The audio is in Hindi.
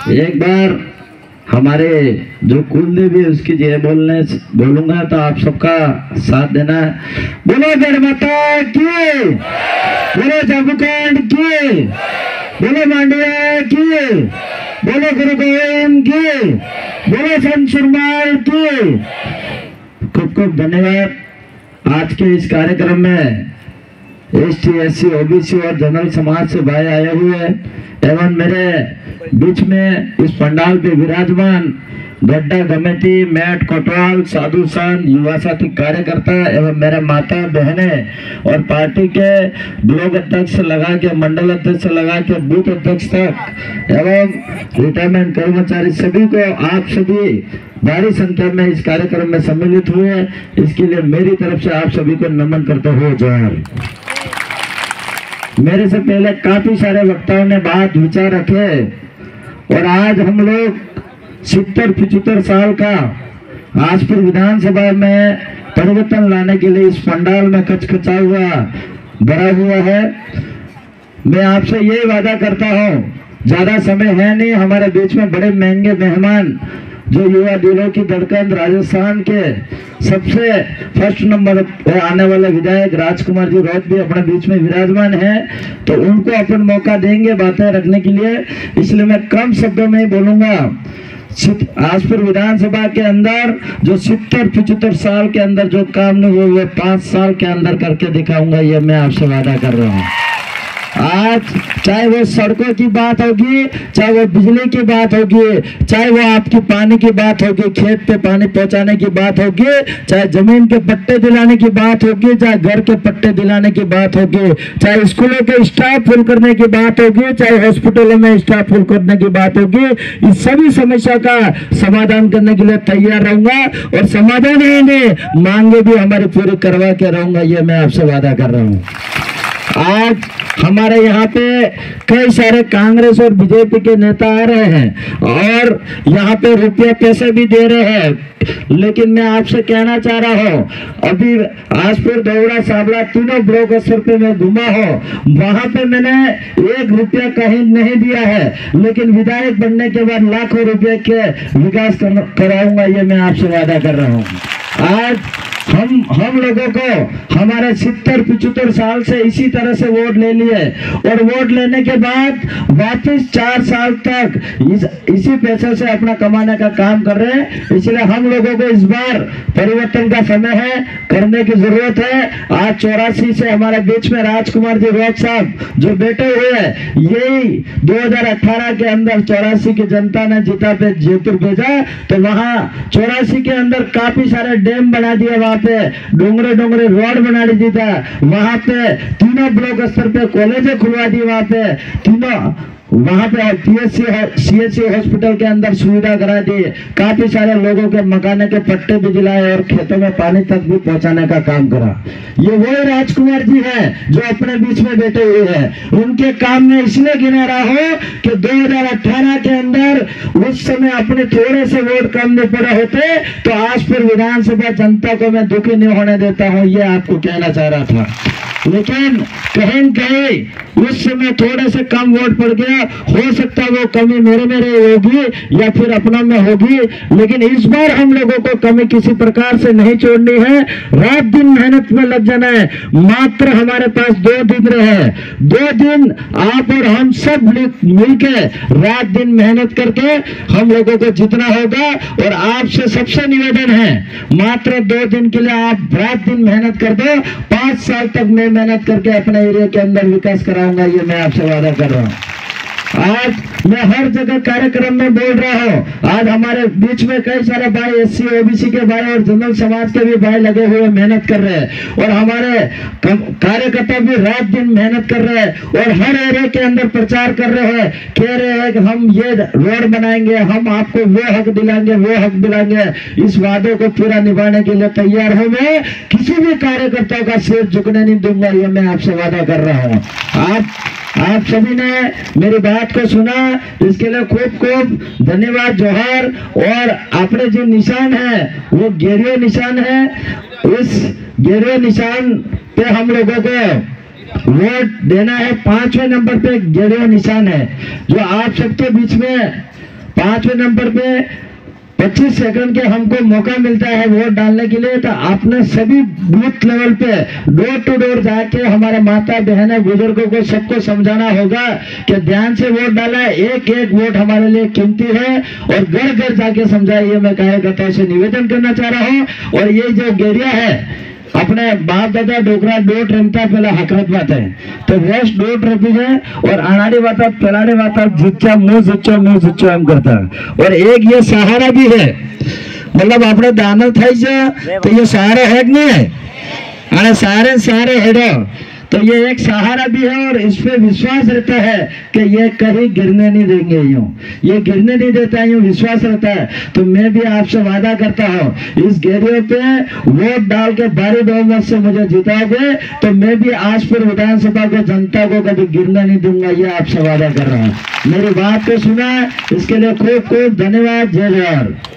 एक बार हमारे जो कुलदेवी है उसकी जय बोलूंगा तो आप सबका साथ देना है। बोलो गढ़ माता की, बोलो जम्मूकांड की, बोलो मांडविया की, बोलो गुरु गोविंद की, बोलो संत सुरमाल की। खूब खूब धन्यवाद। आज के इस कार्यक्रम में ST SC OBC और जनरल समाज से भाई आए हुए हैं एवं मेरे बीच में इस पंडाल पे विराजमान गड्ढा कमेटी, मैट कोटवाल, साधु संत, युवा साथी कार्यकर्ता एवं मेरे माता बहने और पार्टी के ब्लॉक अध्यक्ष से लगा के मंडल अध्यक्ष से लगा के बूथ अध्यक्ष तक एवं रिटायरमेंट कर्मचारी सभी को, आप सभी भारी संख्या में इस कार्यक्रम में सम्मिलित हुए, इसके लिए मेरी तरफ से आप सभी को नमन करते हुए जोहार। मेरे से पहले काफी सारे वक्ताओं ने बात विचार रखे और आज हम लोग 70-75 साल का आजपुर विधानसभा में परिवर्तन लाने के लिए इस पंडाल में कचकचा हुआ भरा हुआ है। मैं आपसे यही वादा करता हूं, ज्यादा समय है नहीं, हमारे बीच में बड़े महंगे मेहमान जो युवा दिलों की धड़कन राजस्थान के सबसे फर्स्ट नंबर पे आने वाले विधायक राजकुमार जी रौत भी अपने बीच में विराजमान है, तो उनको अपन मौका देंगे बातें रखने के लिए। इसलिए मैं कम शब्दों में ही बोलूंगा। आजपुर विधानसभा के अंदर जो 70-75 साल के अंदर जो काम नहीं हुए वो 5 साल के अंदर करके दिखाऊंगा, ये मैं आपसे वादा कर रहा हूँ। आज चाहे वो सड़कों की बात होगी, चाहे वो बिजली की बात होगी, चाहे वो आपकी पानी की बात होगी, खेत पे पानी पहुंचाने की बात होगी, चाहे जमीन के पट्टे दिलाने की बात होगी, चाहे घर के पट्टे दिलाने की बात होगी, चाहे स्कूलों के स्टाफ फुल करने की बात होगी, चाहे हॉस्पिटलों में स्टाफ फुल करने की बात होगी, इस सभी समस्या का समाधान करने के लिए तैयार रहूंगा और समाधान ही नहीं मांगे भी हमारी पूरी करवा के रहूंगा, ये मैं आपसे वादा कर रहा हूँ। आज हमारे यहाँ पे कई सारे कांग्रेस और बीजेपी के नेता आ रहे हैं और यहाँ पे रुपया पैसे भी दे रहे हैं, लेकिन मैं आपसे कहना चाह रहा हूँ, अभी आजपुर, दौड़ा, साबला तीनों ब्लॉक स्तर पे मैं घुमा हूँ, वहां पे मैंने 1 रुपया कहीं नहीं दिया है, लेकिन विधायक बनने के बाद लाखों रुपए के विकास कराऊंगा, ये मैं आपसे वादा कर रहा हूँ। आज हम लोगों को हमारे 70-75 साल से इसी तरह से वोट ले लिए और वोट लेने के बाद वापस 4 साल तक इसी पैसे से अपना कमाने का काम कर रहे हैं। इसलिए हम लोगों को इस बार परिवर्तन का समय है, करने की जरूरत है। आज 84 से हमारे बीच में राजकुमार जी रौत साहब जो बैठे हुए हैं, यही 2018 के अंदर 84 की जनता ने जीता पे जयपुर भेजा, तो वहां 84 के अंदर काफी सारे डैम बना दिए, वहां पे डोंगरे रोड बना दी था, वहां पे तीनों ब्लॉक स्तर पे कॉलेजें खुलवा दी, वहां पे तीनों, वहां पे CHC हॉस्पिटल के अंदर सुविधा करा दी, काफी सारे लोगों के मकाने के पट्टे भी दिलाए और खेतों में पानी तक भी पहुंचाने का काम करा। ये वही राजकुमार जी हैं जो अपने बीच में बैठे हुए हैं। उनके काम में इसलिए गिना रहा हूं कि 2018 के अंदर उस समय अपने थोड़े से वोट कम नहीं पड़े होते तो आजपुर विधानसभा जनता को मैं दुखी नहीं होने देता हूं, ये आपको कहना चाह रहा था। लेकिन कहीं उस समय थोड़े से कम वोट पड़ गया, हो सकता है वो कमी मेरे होगी या फिर अपना में होगी, लेकिन इस बार हम लोगों को कमी किसी प्रकार से नहीं छोड़नी है, रात दिन मेहनत में लग जाना है। मात्र हमारे पास 2 दिन रहे, 2 दिन आप और हम सब मिलके रात दिन मेहनत करके हम लोगों को जितना होगा। और आपसे सबसे निवेदन है, मात्र 2 दिन के लिए आप रात दिन मेहनत कर दो, 5 साल तक मैं मेहनत करके अपने एरिया के अंदर विकास कराऊंगा, ये मैं आपसे वादा कर रहा हूँ। आज मैं हर जगह कार्यक्रम में बोल रहा हूँ। आज हमारे बीच में कई सारे भाई SC OBC के भाई और जनरल समाज के भी भाई लगे हुए मेहनत कर रहे हैं और हमारे कार्यकर्ता भी रात दिन मेहनत कर रहे हैं और हर एरिया के अंदर प्रचार कर रहे हैं, कह रहे हैं कि हम ये रोड बनाएंगे, हम आपको वो हक दिलाएंगे, वो हक दिलाएंगे। इस वादे को पूरा निभाने के लिए तैयार हूं मैं, किसी भी कार्यकर्ताओं का सिर झुकने नहीं दूंगा, ये मैं आपसे वादा कर रहा हूँ। आप सभी ने मेरी बात को सुना, इसके लिए खूब धन्यवाद, जोहार। और अपने जो निशान है वो गेरुआ निशान है, इस गेरुआ निशान पे हम लोगों को वोट देना है। 5वें नंबर पे गेरुआ निशान है जो आप सबके बीच में 5वें नंबर पे 25 सेकंड के हमको मौका मिलता है वोट डालने के लिए। तो आपने सभी बूथ लेवल पे डोर टू डोर जाके हमारे माता बहनें बुजुर्गों को सबको समझाना होगा कि ध्यान से वोट डाला, एक एक वोट हमारे लिए कीमती है, और घर घर जाके समझाइए। मैं कार्यकर्ताओं से निवेदन करना चाह रहा हूँ। और ये जो गेरिया है अपने बाप दादा डोकरा डोट रमता पहला हकरत बात है, तो वेस्ट डोट रखी है और आनाड़ी बात पलाड़ी बात जुच्चा मुंह जुच्चो हम करता। और एक ये सहारा भी है, मतलब अपने दाना थाई से तो ये सहारा है कि नहीं है, अरे सारे हेडो, तो ये एक सहारा भी है। और इस पे विश्वास रहता है कि ये कहीं गिरने नहीं देंगे, ये गिरने नहीं देता, यूं विश्वास रहता है। तो मैं भी आपसे वादा करता हूँ, इस गेरियो पे वोट डाल के भारी बहुमत से मुझे जिताओगे तो मैं भी आजपुर विधानसभा को जनता को कभी गिरने नहीं दूंगा, ये आपसे वादा कर रहा हूँ। मेरी बात को सुना, इसके लिए खूब खूब धन्यवाद। जय जवाहर।